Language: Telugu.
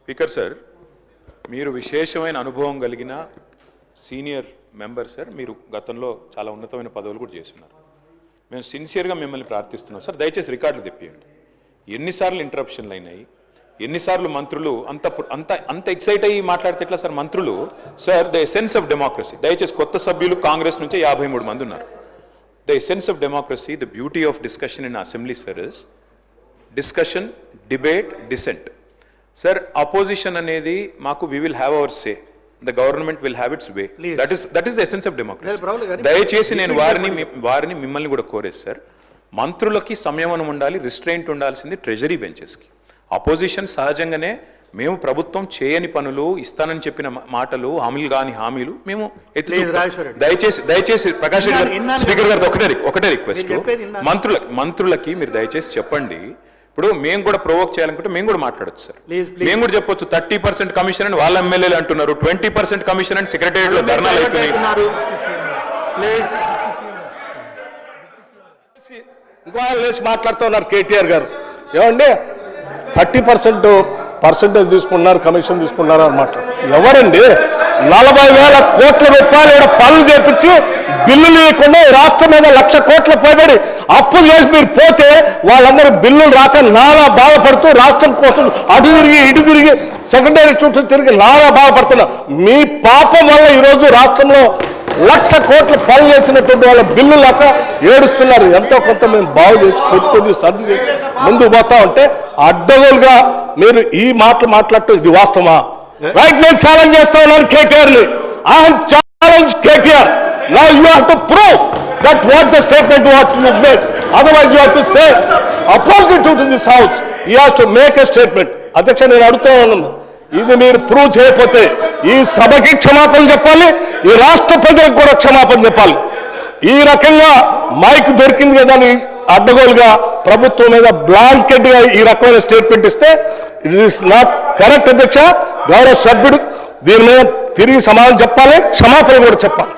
స్పీకర్ సార్, మీరు విశేషమైన అనుభవం కలిగిన సీనియర్ మెంబర్ సార్. మీరు గతంలో చాలా ఉన్నతమైన పదవులు కూడా చేస్తున్నారు. మేము సిన్సియర్గా మిమ్మల్ని ప్రార్థిస్తున్నాం సార్, దయచేసి రికార్డులు తెప్పియండి. ఎన్నిసార్లు ఇంటరప్షన్లు అయినాయి, ఎన్నిసార్లు మంత్రులు అంత అంత అంత ఎక్సైట్ అయ్యి మాట్లాడితే ఎట్లా సార్? మంత్రులు sir, the essence of democracy. దయచేసి కొత్త సభ్యులు కాంగ్రెస్ నుంచి 53 మంది ఉన్నారు. The essence of democracy, the beauty of discussion in assembly sir is discussion, debate, dissent. Sir, opposition అనేది మాకు we will have our say, the government will have its way. That is the essence of democracy. దయచేసి నేను వారిని మిమ్మల్ని కూడా కోరేది సార్, మంత్రులకి సంయమనం ఉండాలి, రిస్ట్రెయింట్ ఉండాల్సింది ట్రెజరీ బెంచెస్కి. అపోజిషన్ సహజంగానే మేము ప్రభుత్వం చేయని పనులు, ఇస్తానని చెప్పిన మాటలు, హామీలు కాని హామీలు మేము దయచేసి ప్రకాష్ రెడ్డి గారు, స్పీకర్ గారు ఒకటే రిక్వెస్ట్, మంత్రులకి మీరు దయచేసి చెప్పండి. ఇప్పుడు మేము కూడా ప్రొవోక్ చేయాలనుకుంటే మేము కూడా మాట్లాడచ్చు సార్. మేము కూడా చెప్పొచ్చు 30% కమిషన్ అని వాళ్ళ ఎమ్మెల్యేలు అంటున్నారు, 20% కమిషన్ అని సెక్రటేరియట్ లో ధర్నాలు అవుతున్నాయి. ఇంకో లేచి మాట్లాడుతూ ఉన్నారు కేటీఆర్ గారు. ఏమండి 30% తీసుకున్నారు, కమిషన్ తీసుకున్నారు అన్నమాట. ఎవరండి 40,000 కోట్ల రూపాయలు పనులు చేపించి బిల్లులు ఇవ్వకుండా రాష్ట్రం మీద 1,00,000 కోట్ల పైబడి అప్పులు చేసి మీరు పోతే వాళ్ళందరూ బిల్లులు రాక నానా బాధపడుతూ రాష్ట్రం కోసం అటు తిరిగి ఇటు తిరిగి సెకండరీ చుట్టూ తిరిగి నానా బాధపడుతున్నారు. మీ పాపం వల్ల ఈరోజు రాష్ట్రంలో 1,00,000 కోట్ల పనులు చేసినటువంటి వాళ్ళ బిల్లు లేక ఏడుస్తున్నారు. ఎంతో కొంత మేము బాగు చేసి కొద్ది సర్ది చేసి ముందుకు పోతా ఉంటే అడ్డగోలుగా మీరు ఈ మాటలు మాట్లాడటం ఇది వాస్తవమా? రైట్, నేను ఛాలెంజ్ చేస్తా ఉన్నాను కేటీఆర్ని. I have challenge KTR. Now you have to prove that what the statement what you made. Otherwise you have to say opposite to this house he has to make a statement. అధ్యక్ష, నేను అడుగుతా ఉన్నాను, ఇది మీరు ప్రూవ్ చేయకపోతే ఈ సభకి క్షమాపణ చెప్పాలి, ఈ రాష్ట్ర ప్రజలకు కూడా క్షమాపణ చెప్పాలి. ఈ రకంగా మైక్ దొరికింది కదా అని అడ్డగోలుగా ప్రభుత్వం మీద బ్లాంకెట్ గా ఈ రకమైన స్టేట్మెంట్ ఇస్తే ఇట్ ఈస్ నాట్ కరెక్ట్. అధ్యక్ష, గౌరవ సభ్యుడు దీని మీద తిరిగి సమాధానం చెప్పాలి, క్షమాపణ కూడా చెప్పాలి.